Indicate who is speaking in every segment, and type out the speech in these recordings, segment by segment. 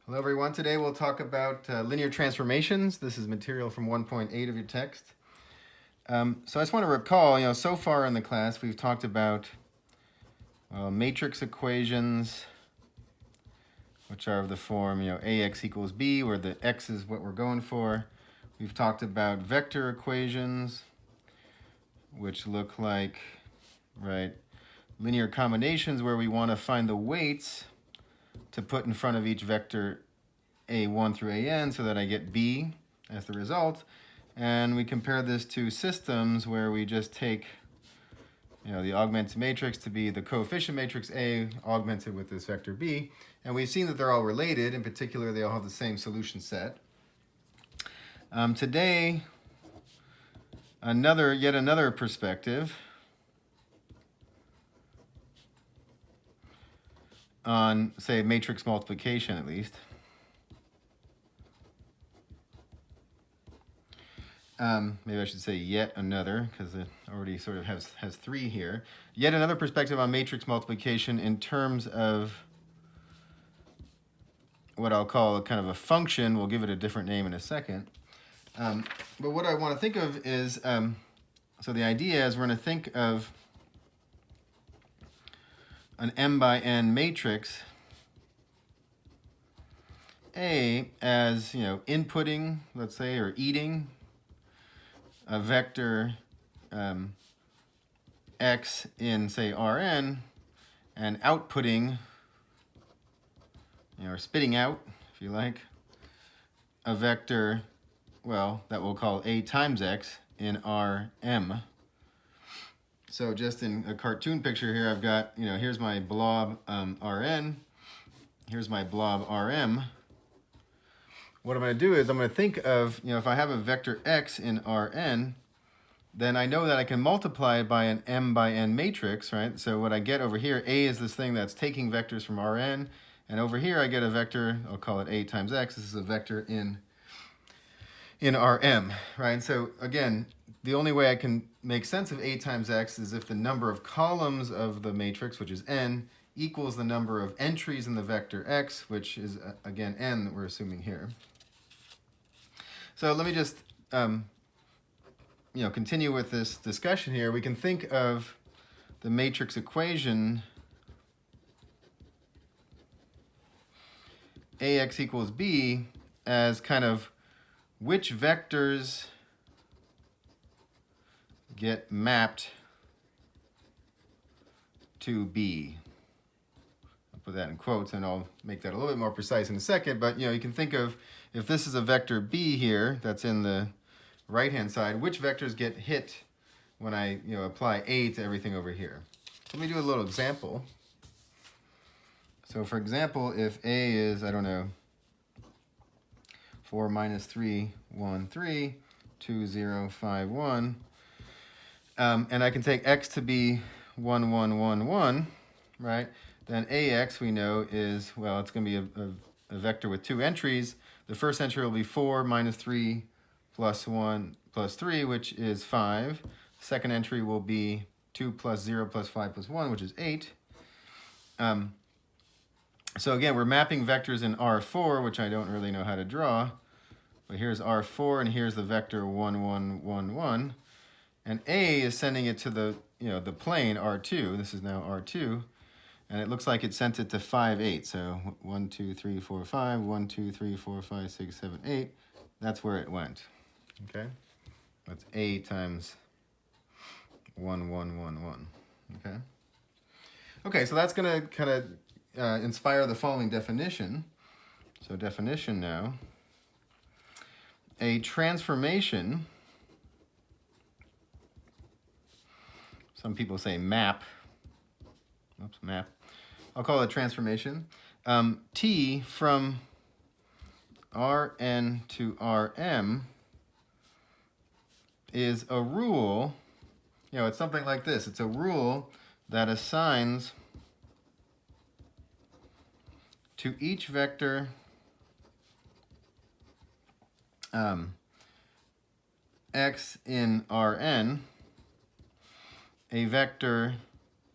Speaker 1: Hello everyone, today we'll talk about linear transformations. This is material from 1.8 of your text. So I just want to recall, so far in the class we've talked about matrix equations, which are of the form, ax equals b, where the x is what we're going for. We've talked about vector equations, which look like, linear combinations where we want to find the weights to put in front of each vector a1 through an so that I get b as the result. And we compare this to systems where we just take the augmented matrix to be the coefficient matrix A augmented with this vector b. And we've seen that they're all related. In particular, they all have the same solution set. Today, yet another perspective on, say, matrix multiplication at least. Maybe I should say yet another, because it already sort of has three here. Yet another perspective on matrix multiplication in terms of what I'll call kind of a function. We'll give it a different name in a second. But what I want to think of is, so the idea is we're going to think of an m by n matrix A as, inputting, let's say, or eating a vector x in, say, Rn, and outputting, or spitting out, if you like, a vector, that we'll call A times x in Rm. So just in a cartoon picture here, I've got, here's my blob Rn, here's my blob Rm. What I'm going to do is I'm going to think of, if I have a vector x in Rn, then I know that I can multiply it by an m by n matrix, right? So what I get over here, A is this thing that's taking vectors from Rn, and over here I get a vector, I'll call it A times x. This is a vector in Rm, right? And so again, the only way I can make sense of A times x is if the number of columns of the matrix, which is n, equals the number of entries in the vector x, which is, again, n that we're assuming here. So let me just continue with this discussion here. We can think of the matrix equation ax equals b as kind of which vectors get mapped to b. I'll put that in quotes and I'll make that a little bit more precise in a second, but you can think of, if this is a vector b here that's in the right-hand side, which vectors get hit when I apply A to everything over here. Let me do a little example. So for example, if A is, 4 minus 3, 1, 3, 2, 0, 5, 1, and I can take x to be 1, 1, 1, 1, right? Then AX we know is, it's going to be a vector with two entries. The first entry will be 4 minus 3 plus 1 plus 3, which is 5. Second entry will be 2 plus 0 plus 5 plus 1, which is 8. So again, we're mapping vectors in R4, which I don't really know how to draw. But here's R4, and here's the vector 1, 1, 1, 1. And A is sending it to the, the plane R2. This is now R2. And it looks like it sent it to 5, 8. So 1, 2, 3, 4, 5, 1, 2, 3, 4, 5, 6, 7, 8. That's where it went. Okay? That's A times 1, 1, 1, 1. Okay? Okay, so that's going to kind of inspire the following definition. So definition now. A transformation, some people say map. Oops, map. I'll call it a transformation. T from Rn to Rm is a rule, it's something like this. It's a rule that assigns to each vector x in Rn a vector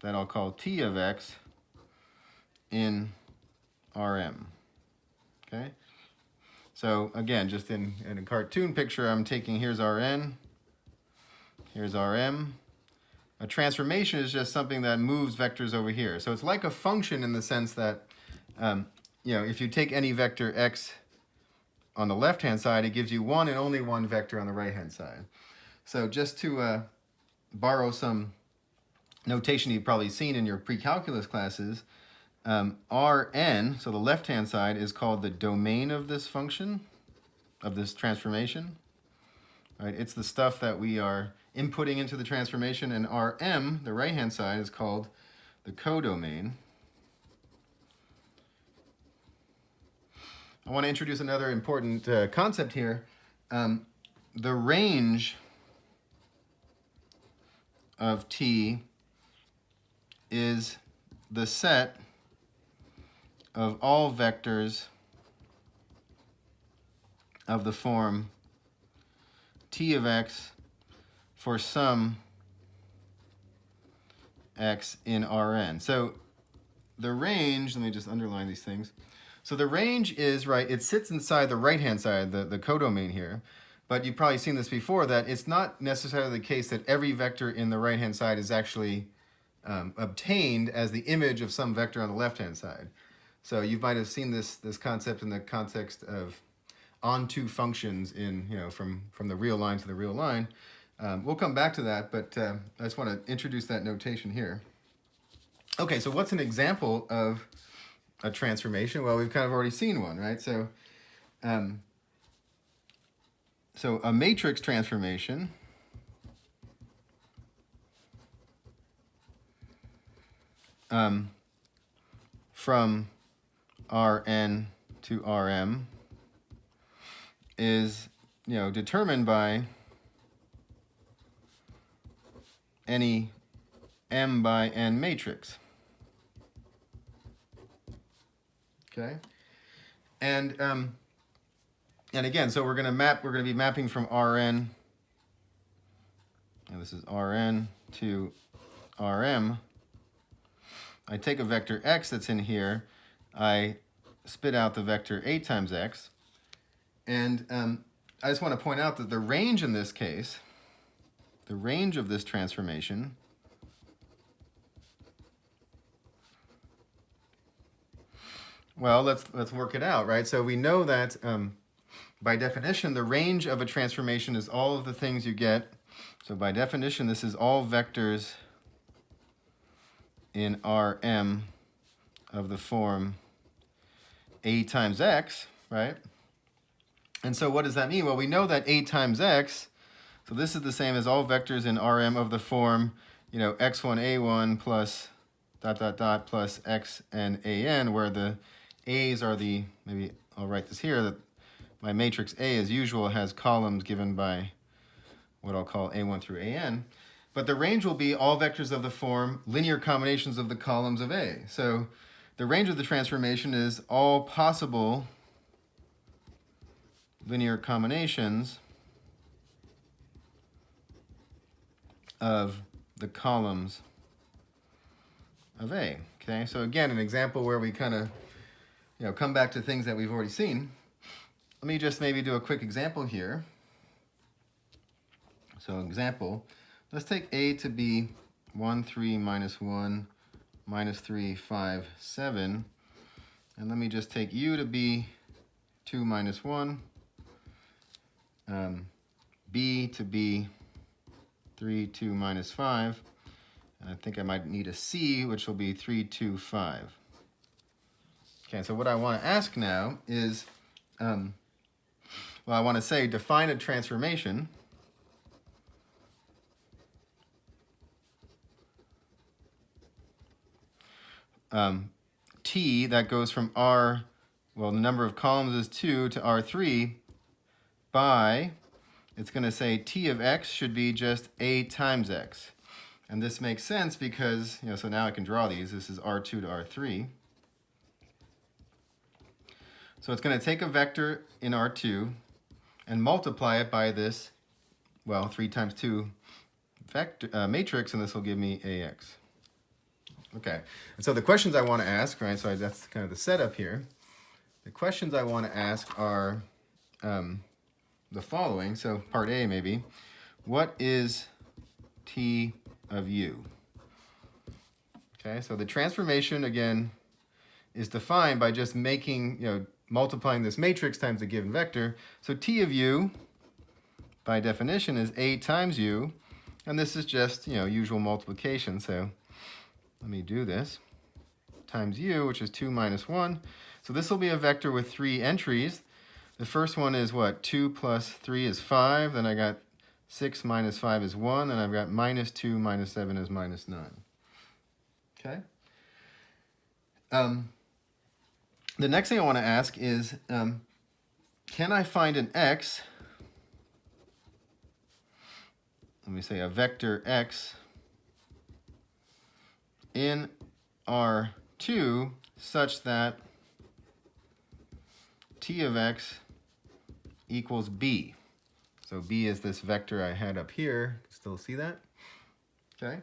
Speaker 1: that I'll call T of x in Rm. okay? So again, just in a cartoon picture, I'm taking, here's Rn, here's Rm. A transformation is just something that moves vectors over here. So it's like a function in the sense that, if you take any vector x on the left-hand side, it gives you one and only one vector on the right-hand side. So just to borrow some notation you've probably seen in your pre-calculus classes, Rn, so the left-hand side, is called the domain of this function, of this transformation. Right? It's the stuff that we are inputting into the transformation, and Rm, the right-hand side, is called the codomain. I want to introduce another important concept here. The range of T is the set of all vectors of the form T of x for some x in Rn. So the range, let me just underline these things. So the range is, right, it sits inside the right-hand side, the codomain here. But you've probably seen this before, that it's not necessarily the case that every vector in the right-hand side is actually obtained as the image of some vector on the left-hand side. So you might have seen this concept in the context of onto functions in, from the real line to the real line. We'll come back to that, but I just want to introduce that notation here. Okay, so what's an example of a transformation? Well, we've kind of already seen one, right? So, so a matrix transformation from Rn to Rm is, determined by any m by n matrix. Okay, and again, so we're going to be mapping from Rn, and this is Rn to Rm. I take a vector x that's in here, I spit out the vector a times x, and I just want to point out that the range in this case, the range of this transformation, well, let's work it out, right? So we know that by definition, the range of a transformation is all of the things you get. So by definition, this is all vectors in Rm of the form a times x, right? And so what does that mean? Well, we know that a times x, so this is the same as all vectors in Rm of the form, x1a1 plus ... plus x and an, where the a's are the, maybe I'll write this here, that my matrix A, as usual, has columns given by what I'll call a1 through an. But the range will be all vectors of the form linear combinations of the columns of A. So the range of the transformation is all possible linear combinations of the columns of A. Okay, so again, an example where we kind of come back to things that we've already seen. Let me just maybe do a quick example here. So example, let's take A to be 1, 3, minus 1, minus 3, 5, 7. And let me just take U to be 2 minus 1, B to be 3, 2, minus 5. And I think I might need a C, which will be 3, 2, 5. Okay, so what I want to ask now is, well, I want to say define a transformation T that goes from R, well, the number of columns is 2 to R3 by, it's going to say T of x should be just A times x. And this makes sense because, so now I can draw these. This is R2 to R3. So it's going to take a vector in R2 and multiply it by this, well, 3 times 2 vector, matrix, and this will give me AX. Okay, and so the questions I want to ask, right, so that's kind of the setup here. the questions I want to ask are the following. So part A maybe. What is T of U? Okay, so the transformation, again, is defined by just making, multiplying this matrix times the given vector. So T of U, by definition, is A times U. And this is just, usual multiplication. So let me do this. Times U, which is 2 minus 1. So this will be a vector with 3 entries. The first one is what? 2 plus 3 is 5. Then I got 6 minus 5 is 1. And I've got minus 2 minus 7 is minus 9. Okay? The next thing I want to ask is, can I find an x, let me say a vector x, in R2 such that T of x equals b. So b is this vector I had up here. Still see that? Okay.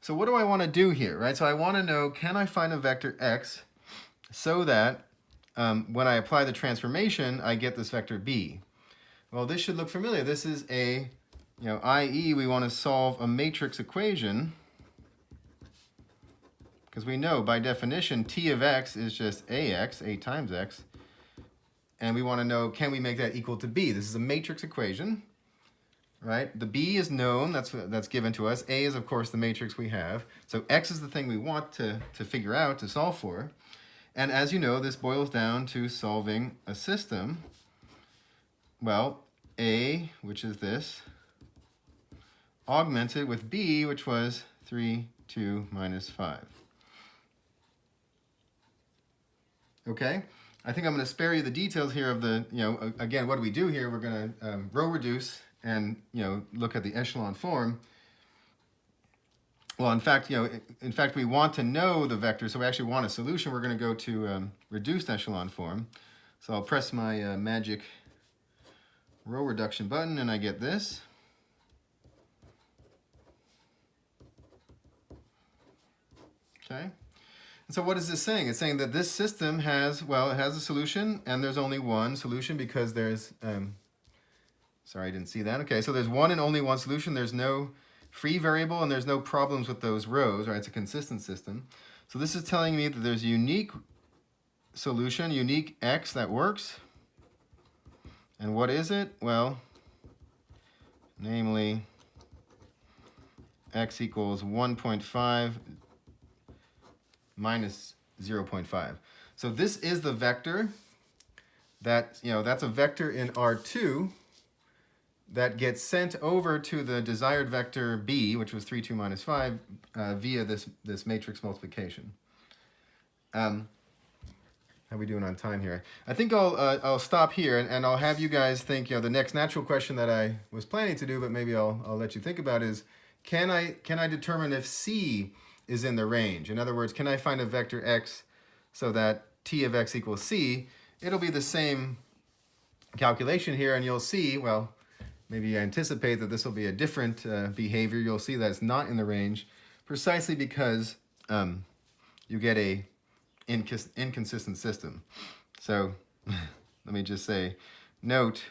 Speaker 1: So what do I want to do here, right? So I want to know, can I find a vector x so that when I apply the transformation, I get this vector b? Well, this should look familiar. This is a, i.e. we want to solve a matrix equation, because we know by definition T of x is just ax, a times x, and we want to know, can we make that equal to b? This is a matrix equation, right? The b is known, that's given to us. A is, of course, the matrix we have. So x is the thing we want to figure out, to solve for. And as you know, this boils down to solving a system. Well, A, which is this, augmented with B, which was 3, 2, minus 5. Okay? I think I'm going to spare you the details here of the, again, what do we do here? We're going to row reduce and, look at the echelon form. Well, in fact, we want to know the vector, so we actually want a solution. We're going to go to reduced echelon form. So I'll press my magic row reduction button, and I get this. Okay. And so what is this saying? It's saying that this system has, it has a solution, and there's only one solution because there's, sorry, I didn't see that. Okay, so there's one and only one solution. There's no free variable, and there's no problems with those rows, right? It's a consistent system. So this is telling me that there's a unique solution, unique x that works. And what is it? Well, namely, x equals 1.5 minus 0.5. So this is the vector that, that's a vector in R2 that gets sent over to the desired vector b, which was 3, 2, minus 5, via this matrix multiplication. How are we doing on time here? I think I'll stop here, and I'll have you guys think, the next natural question that I was planning to do, but maybe I'll let you think about is, can I determine if c is in the range? In other words, can I find a vector x so that T of x equals c? It'll be the same calculation here, and you'll see, maybe you anticipate that this will be a different behavior. You'll see that it's not in the range precisely because you get a inconsistent system. So let me just say, note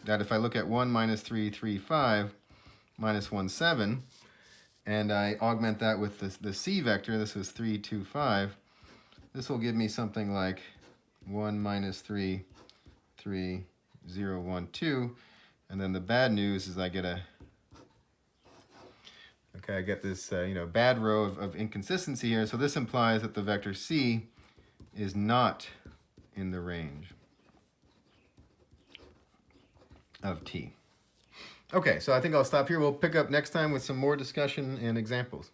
Speaker 1: that if I look at 1 minus 3, 3, 5, minus 1, 7, and I augment that with the c vector, this is 3, 2, 5, this will give me something like 1 minus 3, 3, 0, 1, 2. And then the bad news is I get this bad row of inconsistency here. So this implies that the vector c is not in the range of t. Okay, so I think I'll stop here. We'll pick up next time with some more discussion and examples.